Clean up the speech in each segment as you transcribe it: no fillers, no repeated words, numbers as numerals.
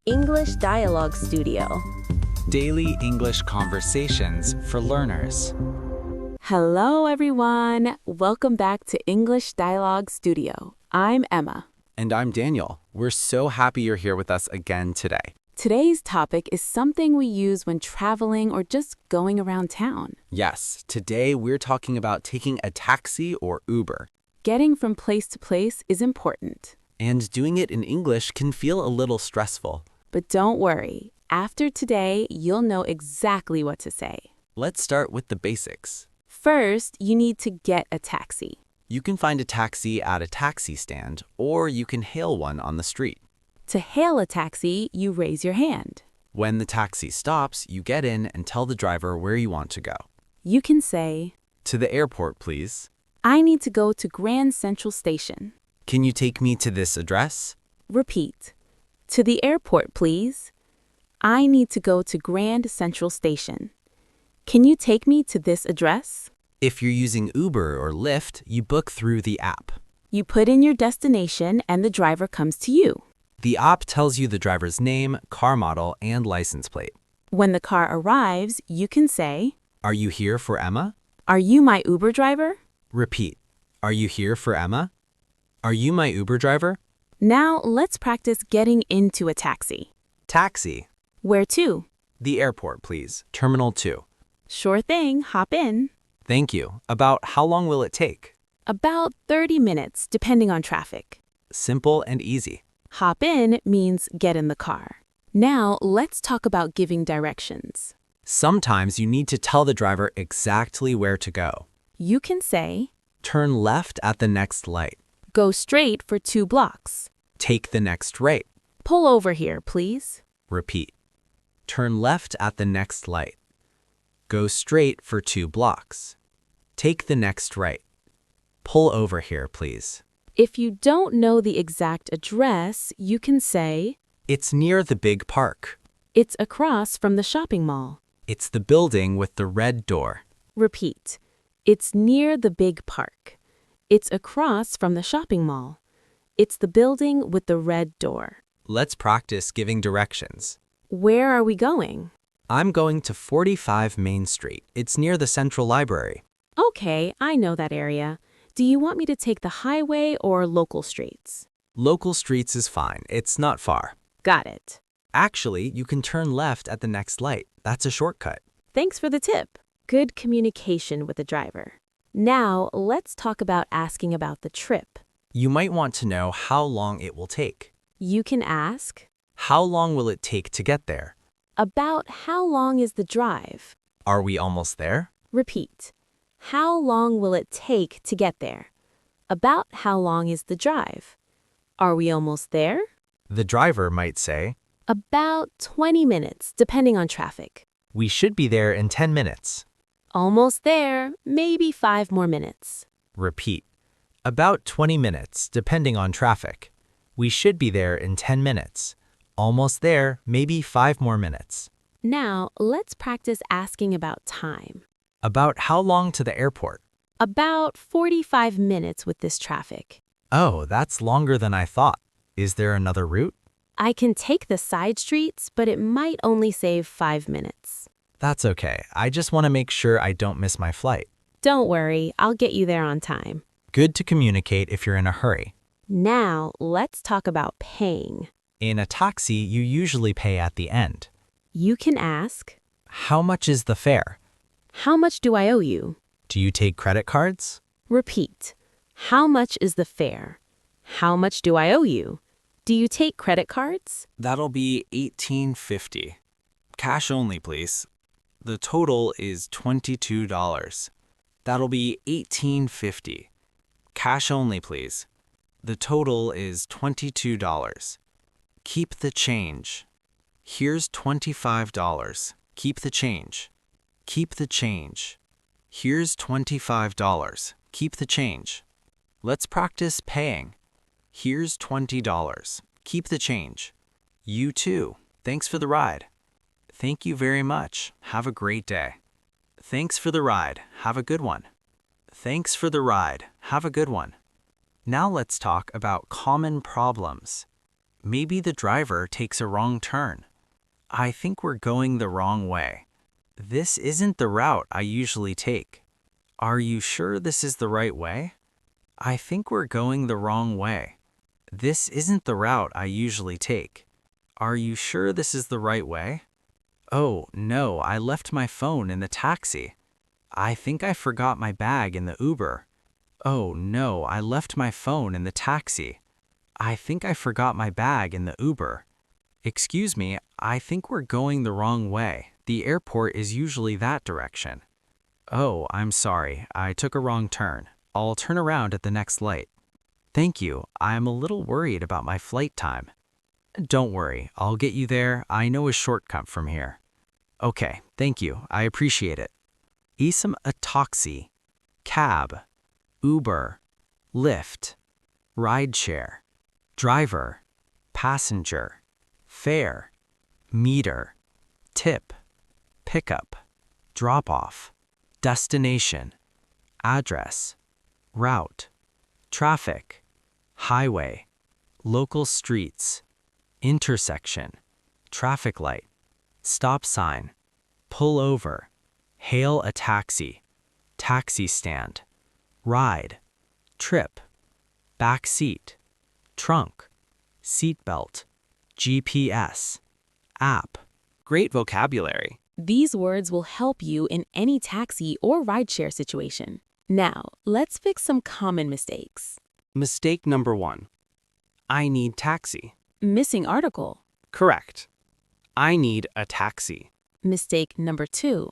English Dialogue Studio. Daily English conversations for learners. Hello, everyone. Welcome back to English Dialogue Studio. I'm Emma. And I'm Daniel. We're so happy you're here with us again today. Today's topic is something we use when traveling or just going around town. Yes, today we're talking about taking a taxi or Uber. Getting from place to place is important. And doing it in English can feel a little stressful. But don't worry. After today, you'll know exactly what to say. Let's start with the basics. First, you need to get a taxi. You can find a taxi at a taxi stand, or you can hail one on the street. To hail a taxi, you raise your hand. When the taxi stops, you get in and tell the driver where you want to go. You can say, To the airport, please. I need to go to Grand Central Station. Can you take me to this address? Repeat. To the airport, please. I need to go to Grand Central Station. Can you take me to this address? If you're using Uber or LYFT, you book through the app. You put in your destination and the driver comes to you. The app tells you the driver's name, car model, and license plate. When the car arrives, you can say, Are you here for Emma? Are you my Uber driver? Repeat. Are you here for Emma? Are you my Uber driver? Now let's practice getting into a taxi. Taxi. Where to? The airport, please. Terminal 2. Sure thing, hop in. Thank you. About how long will it take? About 30 minutes, depending on traffic. Simple and easy. Hop in means get in the car. Now let's talk about giving directions. Sometimes you need to tell the driver exactly where to go. You can say, Turn left at the next light. go straight for 2 blocks. Take the next right. Pull over here, please. Repeat. Turn left at the next light. Go straight for 2 blocks. Take the next right. Pull over here, please. If you don't know the exact address, you can say, It's near the big park. it's across from the shopping mall. It's the building with the red door. Repeat. It's near the big park. It's across from the shopping mall. It's the building with the red door. Let's practice giving directions. Where are we going? I'm going to 45 Main Street. It's near the Central Library. Okay, I know that area. Do you want me to take the highway or local streets? Local streets is fine. It's not far. Got it. Actually, you can turn left at the next light. That's a shortcut. Thanks for the tip. Good communication with the driver. Now, let's talk about asking about the trip. You might want to know how long it will take. You can ask, How long will it take to get there? about how long is the drive? Are we almost there? Repeat. How long will it take to get there? About how long is the drive? Are we almost there? The driver might say, About 20 minutes, depending on traffic. We should be there in 10 minutes. Almost there, maybe 5 more minutes. Repeat. About 20 minutes, depending on traffic. We should be there in 10 minutes. Almost there, maybe 5 more minutes. Now, let's practice asking about time. About how long to the airport? About 45 minutes with this traffic. Oh, that's longer than I thought. Is there another route? I can take the side streets, but it might only save 5 minutes. That's okay. I just want to make sure I don't miss my flight. Don't worry, I'll get you there on time. Good to communicate if you're in a hurry. Now, let's talk about paying. In a taxi, you usually pay at the end. You can ask, How much is the fare? how much do I owe you? Do you take credit cards? Repeat. How much is the fare? How much do I owe you? Do you take credit cards? That'll be $18.50. Cash only, please. The total is $22. That'll be $18.50. Cash only, please. The total is $22. Keep the change. Here's $25. Keep the change. Keep the change. Here's $25. Keep the change. Let's practice paying. Here's $20. Keep the change. You too. Thanks for the ride. Thank you very much. Have a great day. Thanks for the ride. Have a good one. Thanks for the ride. Have a good one. Now let's talk about common problems. Maybe the driver takes a wrong turn. I think we're going the wrong way. This isn't the route I usually take. Are you sure this is the right way? I think we're going the wrong way. This isn't the route I usually take. Are you sure this is the right way? Oh, no, I left my phone in the taxi. I think I forgot my bag in the Uber. Oh, no, I left my phone in the taxi. I think I forgot my bag in the Uber. Excuse me, I think we're going the wrong way. The airport is usually that direction. Oh, I'm sorry, I took a wrong turn. I'll turn around at the next light. Thank you, I'm a little worried about my flight time. Don't worry, I'll get you there. I know a shortcut from here. Okay, thank you, I appreciate it. Isam a taxi, cab, Uber, Lyft, rideshare, driver, passenger, fare, meter, tip, pickup, drop-off, destination, address, route, traffic, highway, local streets, intersection, traffic light, stop sign, pull over, hail a taxi, taxi stand, ride, trip, back seat, trunk, seatbelt, GPS, app. Great vocabulary. These words will help you in any taxi or rideshare situation. Now, let's fix some common mistakes. Mistake number 1. I need taxi. Missing article. Correct. I need a taxi. Mistake number 2.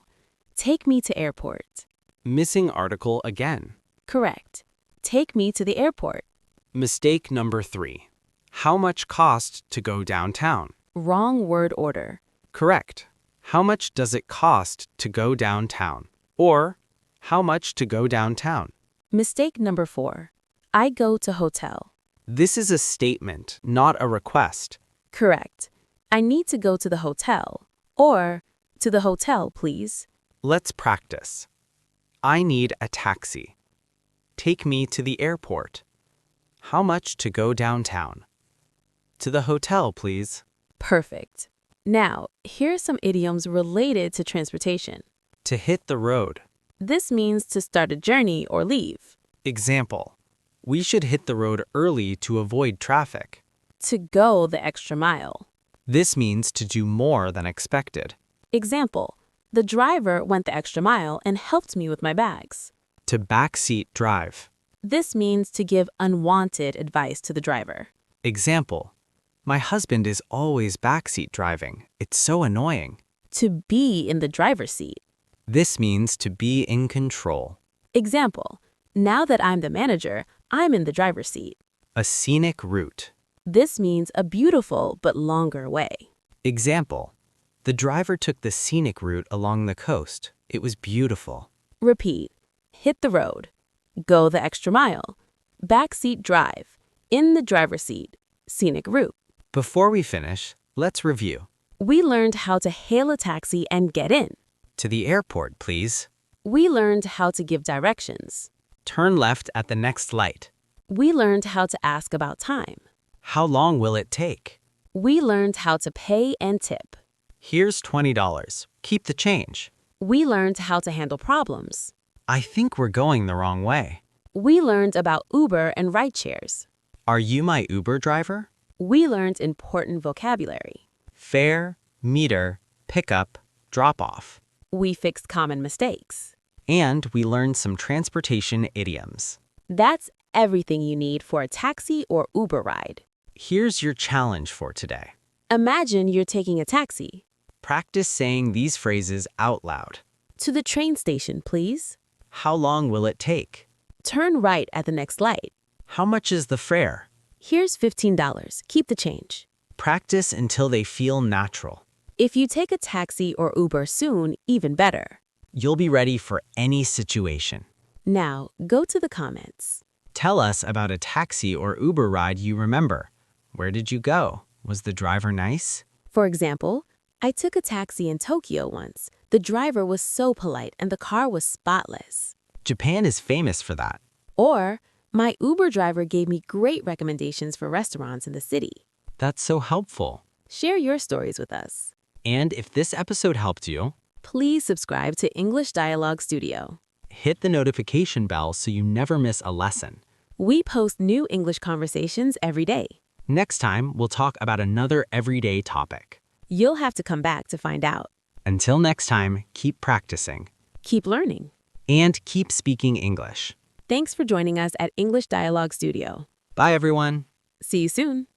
Take me to airport. Missing article again. Correct. Take me to the airport. Mistake number 3. How much cost to go downtown? Wrong word order. Correct. How much does it cost to go downtown? Or, how much to go downtown? Mistake number 4. I go to hotel. This is a statement, not a request. Correct. I need to go to the hotel. Or, to the hotel, please. Let's practice. I need a taxi. Take me to the airport. How much to go downtown? To the hotel, please. Perfect. Now, here are some idioms related to transportation. To hit the road. This means to start a journey or leave. Example. We should hit the road early to avoid traffic. To go the extra mile. This means to do more than expected. Example. The driver went the extra mile and helped me with my bags. To backseat drive. This means to give unwanted advice to the driver. Example. My husband is always backseat driving. It's so annoying. To be in the driver's seat. This means to be in control. Example. Now that I'm the manager, I'm in the driver's seat. A scenic route. This means a beautiful but longer way. Example. The driver took the scenic route along the coast. It was beautiful. Repeat. Hit the road. Go the extra mile. Backseat drive. In the driver's seat. Scenic route. Before we finish, let's review. We learned how to hail a taxi and get in. To the airport, please. We learned how to give directions. Turn left at the next light. We learned how to ask about time. How long will it take? We learned how to pay and tip. Here's $20. Keep the change. We learned how to handle problems. I think we're going the wrong way. We learned about Uber and rideshares. Are you my Uber driver? We learned important vocabulary. Fare, meter, pickup, drop-off. We fixed common mistakes. And we learned some transportation idioms. That's everything you need for a taxi or Uber ride. Here's your challenge for today. Imagine you're taking a taxi. Practice saying these phrases out loud. To the train station, please. How long will it take? Turn right at the next light. How much is the fare? Here's $15. Keep the change. Practice until they feel natural. If you take a taxi or Uber soon, even better. You'll be ready for any situation. Now, go to the comments. Tell us about a taxi or Uber ride you remember. Where did you go? Was the driver nice? For example, I took a taxi in Tokyo once. The driver was so polite and the car was spotless. Japan is famous for that. Or, my Uber driver gave me great recommendations for restaurants in the city. That's so helpful. Share your stories with us. And if this episode helped you, Please subscribe to English Dialogue Studio. hit the notification bell so you never miss a lesson. We post new English conversations every day. Next time, we'll talk about another everyday topic. You'll have to come back to find out. Until next time, keep practicing Keep learning. and keep speaking English. Thanks for joining us at English Dialogue Studio. Bye, everyone. See you soon.